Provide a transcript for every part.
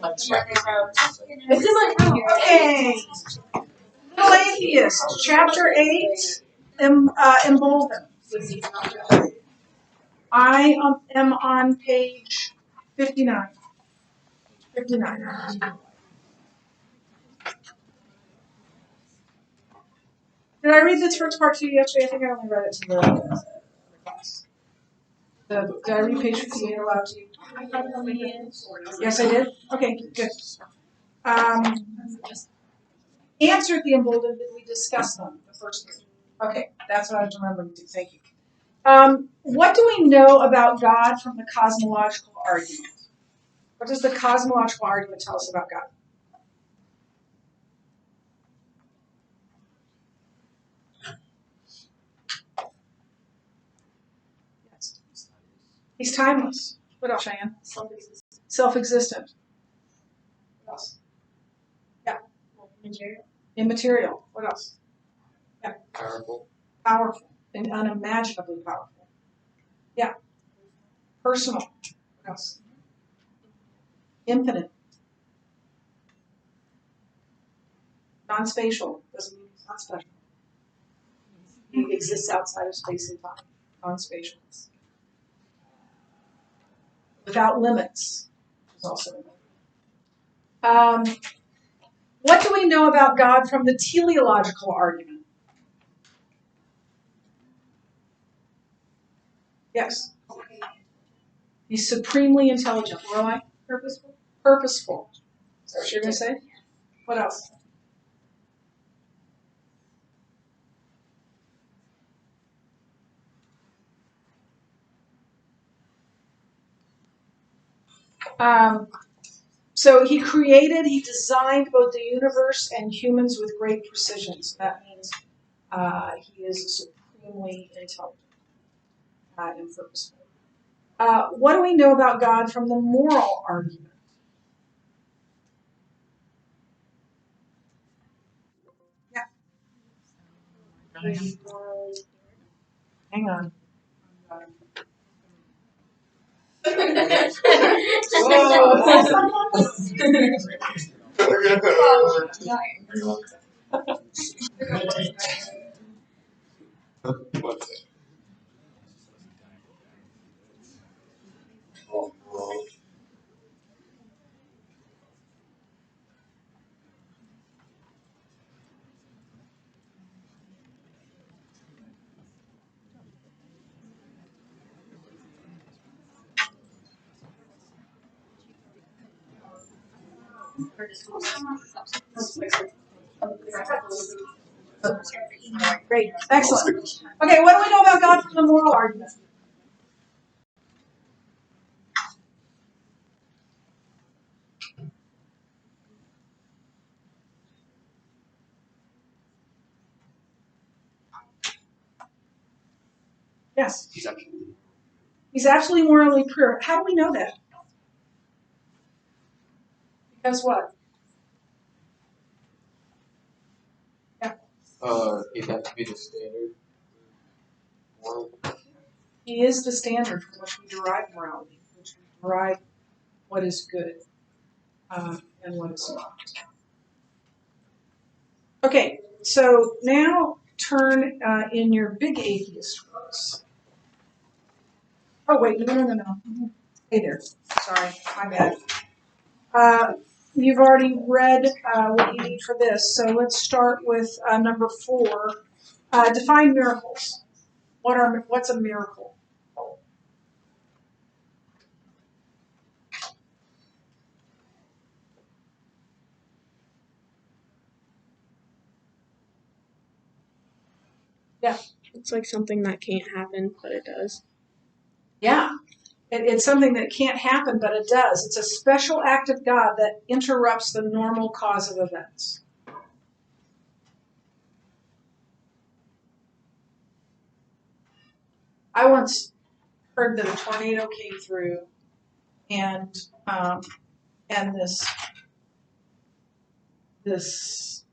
It's in my room. Okay. Little Atheist, Chapter 8, Embolden. I am on page 59. 59. Did I read this first part to you yesterday? I think I only read it to the class. Did I read page 58 aloud to you? Yes, I did? Okay, good. Answered the Embolden, did we discuss them the first week? Okay, that's what I was remembering to. Thank you. What do we know about God from the cosmological argument? What does the cosmological argument tell us about God? Yes. He's timeless. What else, Cheyenne? Self-existent. What else? Yeah. Immaterial. What else? Yeah. Powerful. And unimaginably powerful. Yeah. Personal. What else? Infinite. Non-spatial. Doesn't mean he's not special. He exists outside of space and time. Non-spatial. Without limits. Is also what do we know about God from the teleological argument? Yes. He's supremely intelligent. Lorelai? Purposeful. Purposeful. Is that what you're going to say? What else? So he designed both the universe and humans with great precision. So that means he is supremely intelligent and purposeful. What do we know about God from the moral argument? Yeah. Hang on. Great. Excellent. Okay, what do we know about God from the moral argument? Yes. He's absolutely morally pure. How do we know that? Because what? Yeah. He'd have to be the standard. He is the standard from which we derive morality, which we derive what is good and what is not. Okay, so now turn in your big atheist books. Oh, wait, no. Hey there. Sorry, my bad. You've already read what you need for this, so let's start with number 4. Define miracles. What's a miracle? Yeah. It's like something that can't happen, but it does. Yeah. It's something that can't happen, but it does. It's a special act of God that interrupts the normal cause of events. I once heard that a tornado came through, and this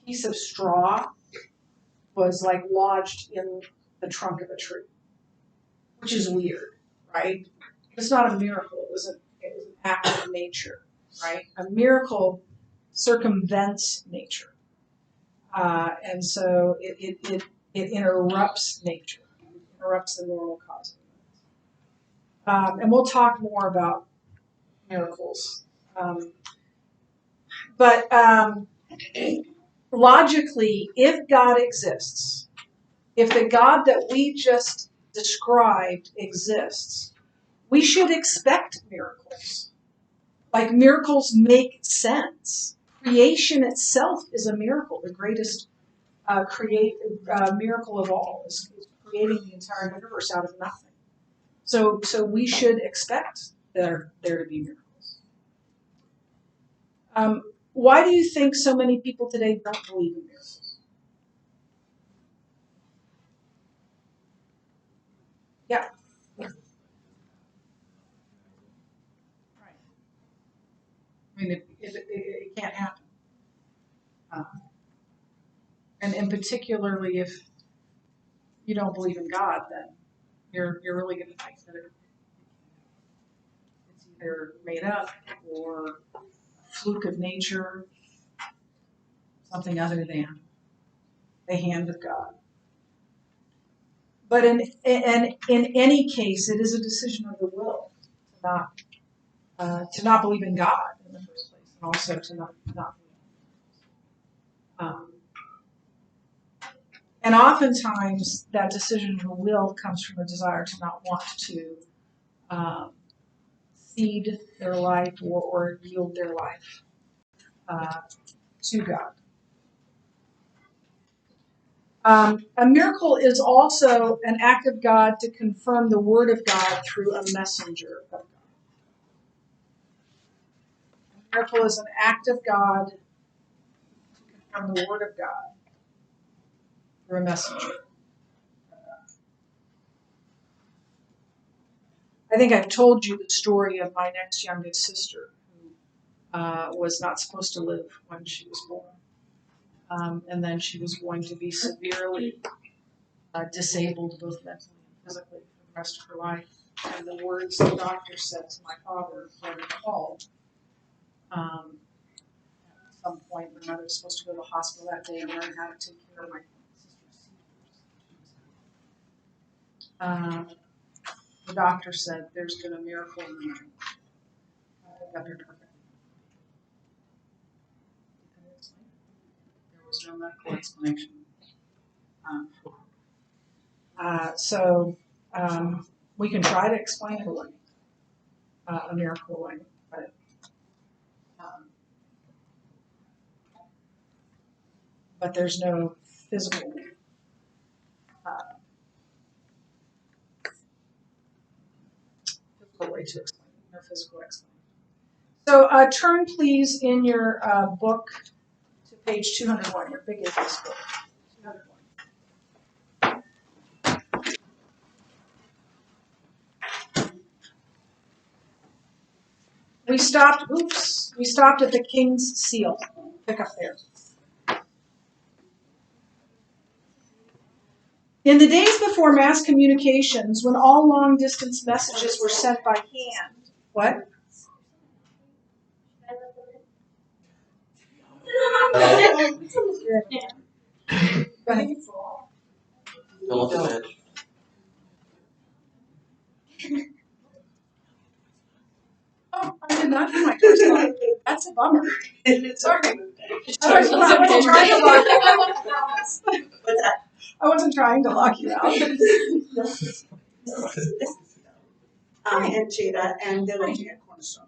piece of straw was like lodged in the trunk of a tree, which is weird, right? It's not a miracle. It was an act of nature. right? A miracle circumvents nature. And so it interrupts nature, interrupts the normal cause. And we'll talk more about miracles. But logically, if God exists, if the God that we just described exists, we should expect miracles. Like, miracles make sense. Creation itself is a miracle. The greatest miracle of all is creating the entire universe out of nothing. So we should expect there to be miracles. Why do you think so many people today don't believe in miracles? Yeah. Right. I mean, it can't happen. And particularly if you don't believe in God, then you're really going to think that it's either made up or a fluke of nature, something other than the hand of God. But in any case, it is a decision of the will to not believe in God in the first place, and also to not believe. And oftentimes, that decision of the will comes from a desire to not want to cede their life or yield their life to God. A miracle is also an act of God to confirm the word of God through a messenger of God. A miracle is an act of God to confirm the word of God through a messenger. I think I've told you the story of my next youngest sister, who was not supposed to live when she was born. And then she was going to be severely disabled, both mentally and physically, for the rest of her life. And the words the doctor said to my father when he called, at some point, my mother was supposed to go to the hospital that day and learn how to take care of my sister's seizures. The doctor said, "There's been a miracle in the night." Got her perfect. There was no medical explanation. So we can try to explain it away, a miracle away, but there's no physical way to explain it, no physical explanation. So turn please in your book to page 201, your big atheist book. 201. We stopped at the king's seal. Pick up there. In the days before mass communications, when all long-distance messages were sent by hand, what? Go ahead. Oh, I did not do my door stop. That's a bummer. Sorry. I wasn't trying to lock you out. And Jada, and they're looking at Cornerstone.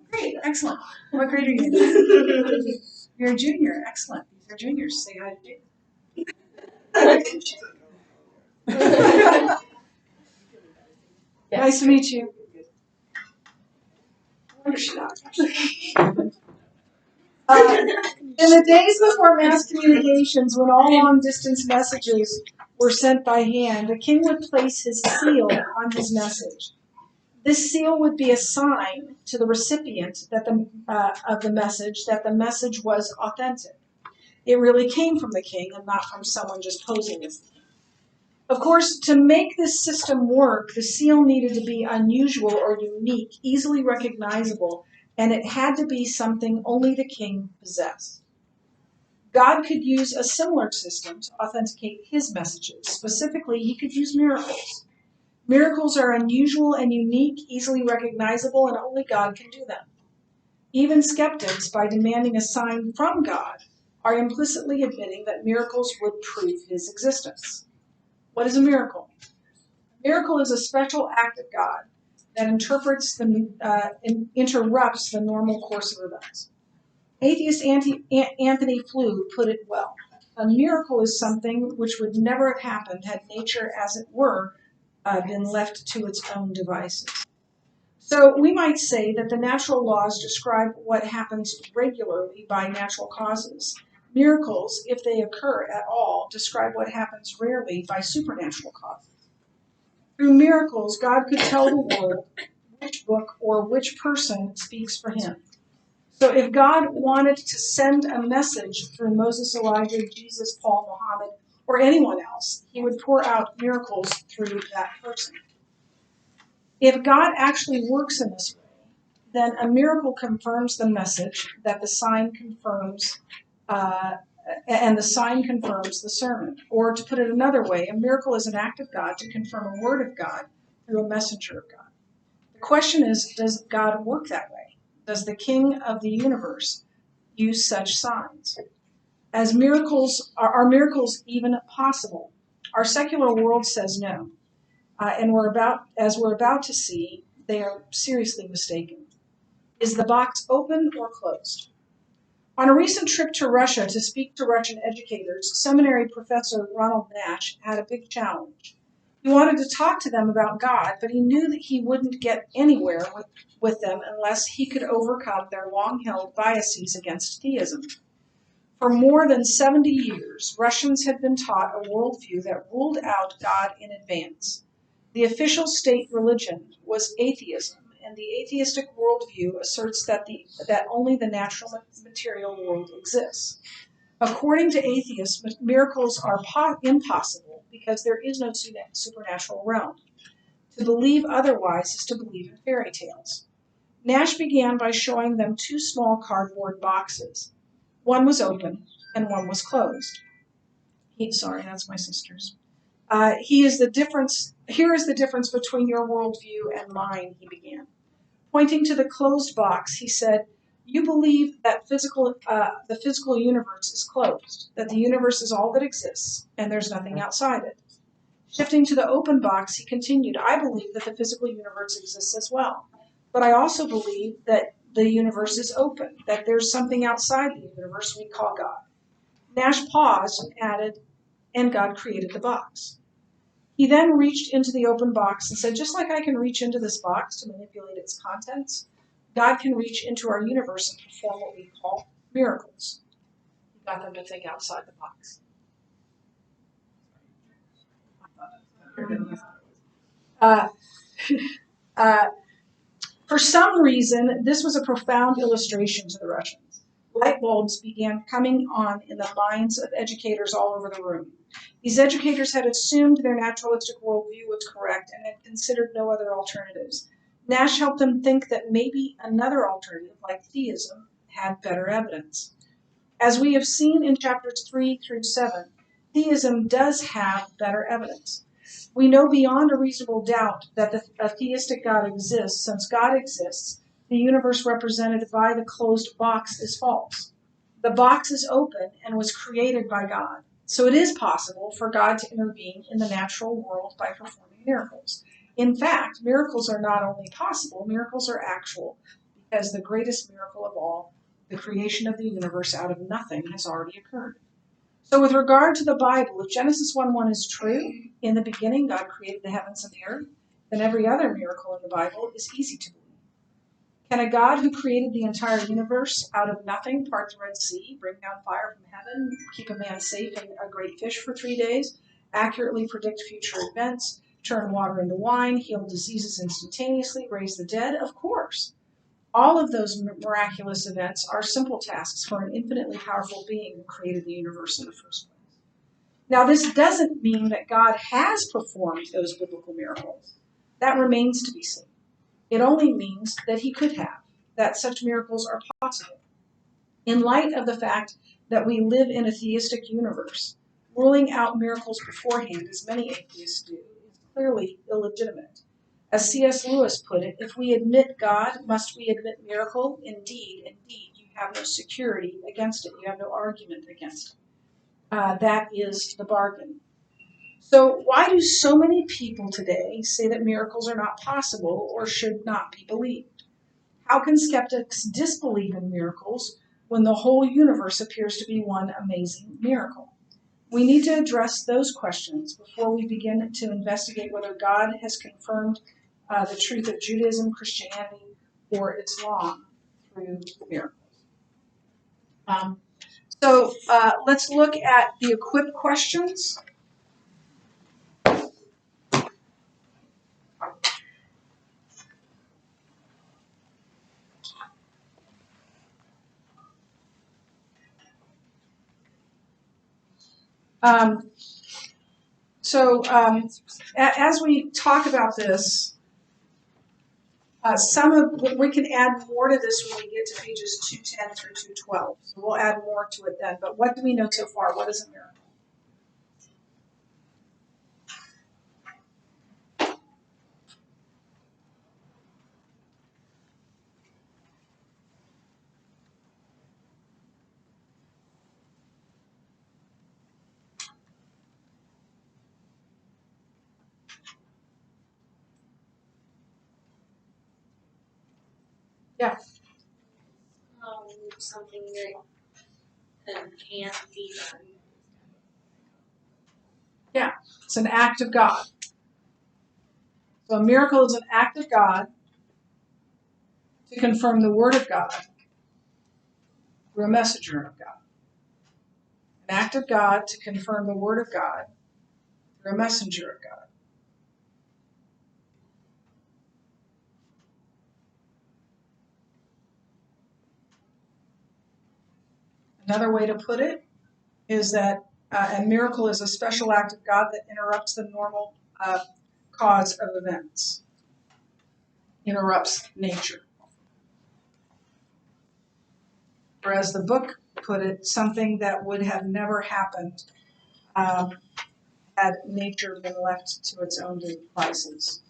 Great, excellent. What grade are you in? You're a junior, excellent. These are juniors. Say hi to Jada. Nice to meet you. I wonder if she's not. In the days before mass communications, when all long-distance messages were sent by hand, the king would place his seal on his message. This seal would be a sign to the recipient of the message was authentic. It really came from the king and not from someone just posing as the king. Of course, to make this system work, the seal needed to be unusual or unique, easily recognizable, and it had to be something only the king possessed. God could use a similar system to authenticate his messages. Specifically, he could use miracles. Miracles are unusual and unique, easily recognizable, and only God can do them. Even skeptics, by demanding a sign from God, are implicitly admitting that miracles would prove his existence. What is a miracle? A miracle is a special act of God that interrupts the normal course of events. Atheist Anthony Flew put it well. A miracle is something which would never have happened had nature, as it were, been left to its own devices. So we might say that the natural laws describe what happens regularly by natural causes. Miracles, if they occur at all, describe what happens rarely by supernatural causes. Through miracles, God could tell the world which book or which person speaks for him. So if God wanted to send a message through Moses, Elijah, Jesus, Paul, Muhammad, or anyone else, he would pour out miracles through that person. If God actually works in this way, then a miracle confirms the message that the sign confirms, and the sign confirms the sermon. Or to put it another way, a miracle is an act of God to confirm a word of God through a messenger of God. The question is, does God work that way? Does the King of the universe use such signs? Are miracles even possible? Our secular world says no. And as we're about to see, they are seriously mistaken. Is the box open or closed? On a recent trip to Russia to speak to Russian educators, seminary professor Ronald Nash had a big challenge. He wanted to talk to them about God, but he knew that he wouldn't get anywhere with them unless he could overcome their long-held biases against theism. For more than 70 years, Russians had been taught a worldview that ruled out God in advance. The official state religion was atheism, and the atheistic worldview asserts that only the natural material world exists. According to atheists, miracles are impossible because there is no supernatural realm. To believe otherwise is to believe in fairy tales. Nash began by showing them two small cardboard boxes. One was open and one was closed. Sorry, that's my sister's. Here is the difference between your worldview and mine, he began. Pointing to the closed box, he said, you believe that the physical universe is closed, that the universe is all that exists, and there's nothing outside it. Shifting to the open box, he continued, I believe that the physical universe exists as well, but I also believe that the universe is open, that there's something outside the universe we call God. Nash paused and added, and God created the box. He then reached into the open box and said, just like I can reach into this box to manipulate its contents, God can reach into our universe and perform what we call miracles. He got them to think outside the box. For some reason, this was a profound illustration to the Russians. Light bulbs began coming on in the minds of educators all over the room. These educators had assumed their naturalistic worldview was correct and had considered no other alternatives. Nash helped them think that maybe another alternative, like theism, had better evidence. As we have seen in chapters 3 through 7, theism does have better evidence. We know beyond a reasonable doubt that a theistic God exists. Since God exists, the universe represented by the closed box is false. The box is open and was created by God. So it is possible for God to intervene in the natural world by performing miracles. In fact, miracles are not only possible, miracles are actual, because the greatest miracle of all, the creation of the universe out of nothing, has already occurred. So with regard to the Bible, if Genesis 1:1 is true, in the beginning God created the heavens and the earth, then every other miracle in the Bible is easy to believe. Can a God who created the entire universe out of nothing part the Red Sea, bring down fire from heaven, keep a man safe in a great fish for 3 days, accurately predict future events, turn water into wine, heal diseases instantaneously, raise the dead? Of course. All of those miraculous events are simple tasks for an infinitely powerful being who created the universe in the first place. Now, this doesn't mean that God has performed those biblical miracles. That remains to be seen. It only means that he could have, that such miracles are possible. In light of the fact that we live in a theistic universe, ruling out miracles beforehand, as many atheists do, is clearly illegitimate. As C.S. Lewis put it, if we admit God, must we admit miracle? Indeed, indeed, you have no security against it. You have no argument against it. That is the bargain. So why do so many people today say that miracles are not possible or should not be believed? How can skeptics disbelieve in miracles when the whole universe appears to be one amazing miracle? We need to address those questions before we begin to investigate whether God has confirmed the truth of Judaism, Christianity, or Islam through miracles. So let's look at the equip questions. As we talk about this, we can add more to this when we get to pages 210 through 212. So we'll add more to it then. But what do we know so far? What is a miracle? Yeah. Something that can't be done. Yeah, it's an act of God. So a miracle is an act of God to confirm the Word of God through a messenger of God. An act of God to confirm the Word of God through a messenger of God. Another way to put it is that a miracle is a special act of God that interrupts the normal cause of events, interrupts nature. Or as the book put it, something that would have never happened had nature been left to its own devices.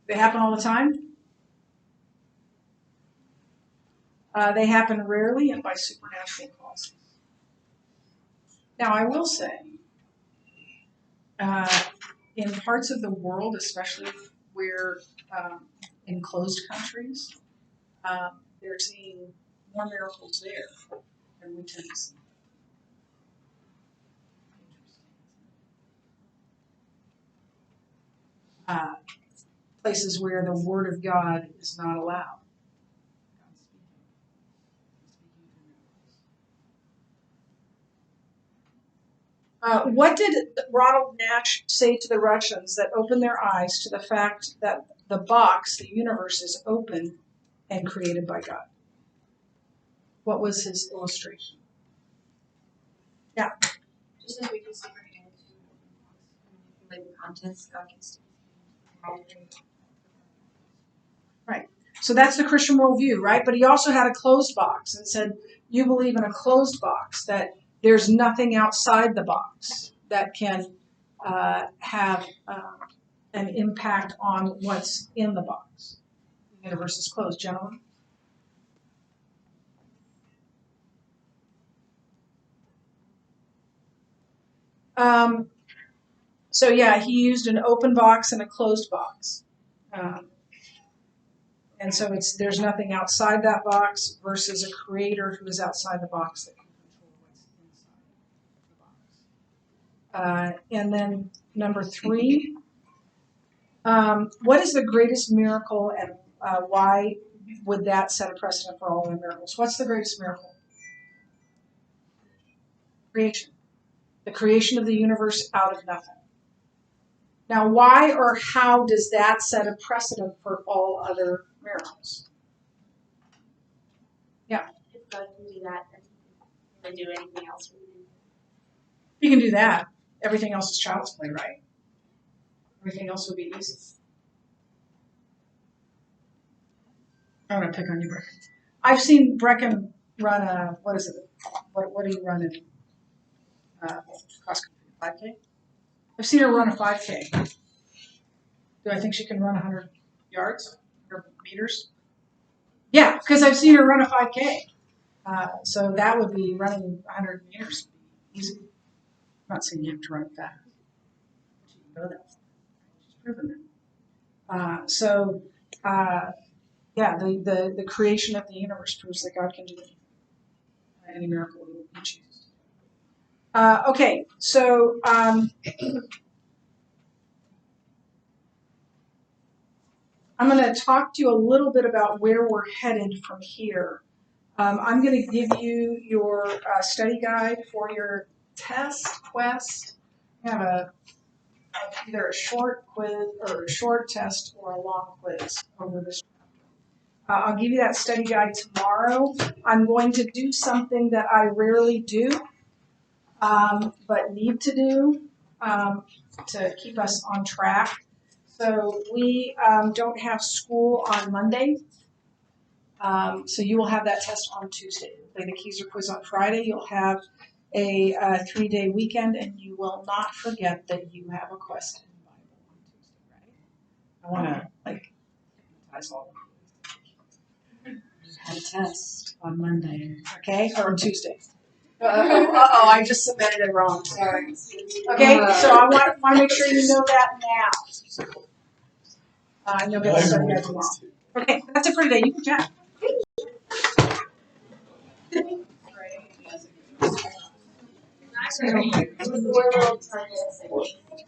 They happen all the time. They happen rarely and by supernatural causes. Now, I will say, in parts of the world, especially where in closed countries, they're seeing more miracles there than we tend to see. Places where the Word of God is not allowed. What did Ronald Nash say to the Russians that opened their eyes to the fact that the box, the universe, is open and created by God? What was his illustration? Yeah. Just as we can see like the contents, God can still Right. So that's the Christian worldview, right? But he also had a closed box and said, you believe in a closed box, that there's nothing outside the box that can have an impact on what's in the box. The universe is closed, gentlemen. So yeah, he used an open box and a closed box. And so there's nothing outside that box versus a creator who is outside the box that can control what's inside the box. And then number 3, what is the greatest miracle and why would that set a precedent for all other miracles? What's the greatest miracle? Creation. The creation of the universe out of nothing. Now, why or how does that set a precedent for all other miracles? Yeah. If God can do that, then he can do anything else we do. If you can do that, everything else is child's play, right? Everything else would be easy. I'm gonna pick on you, Brecken. I've seen Brecken run a, what is it? What do you run in cross country? 5K? I've seen her run a 5K. Do I think she can run 100 yards or meters? Yeah, because I've seen her run a 5K. So that would be running 100 meters easy. I'm not saying you have to run it fast. She can go that far. She's proven that. Yeah, the creation of the universe proves that God can do any miracle he chooses. Okay, so I'm going to talk to you a little bit about where we're headed from here. I'm going to give you your study guide for your test, quest. You have either a short quiz or a short test or a long quiz over this. I'll give you that study guide tomorrow. I'm going to do something that I rarely do, but need to do to keep us on track. So we don't have school on Monday. So you will have that test on Tuesday. You'll play the Keyser quiz on Friday. You'll have a 3-day weekend, and you will not forget that you have a quest in the Bible on Tuesday, right? I want to hypnotize all of you. Have a test on Monday, okay, or on Tuesday. I just submitted it wrong. Sorry. Okay, so I want to make sure you know that now. I know it's study guide tomorrow. Okay, that's it for today. You can chat. Nice.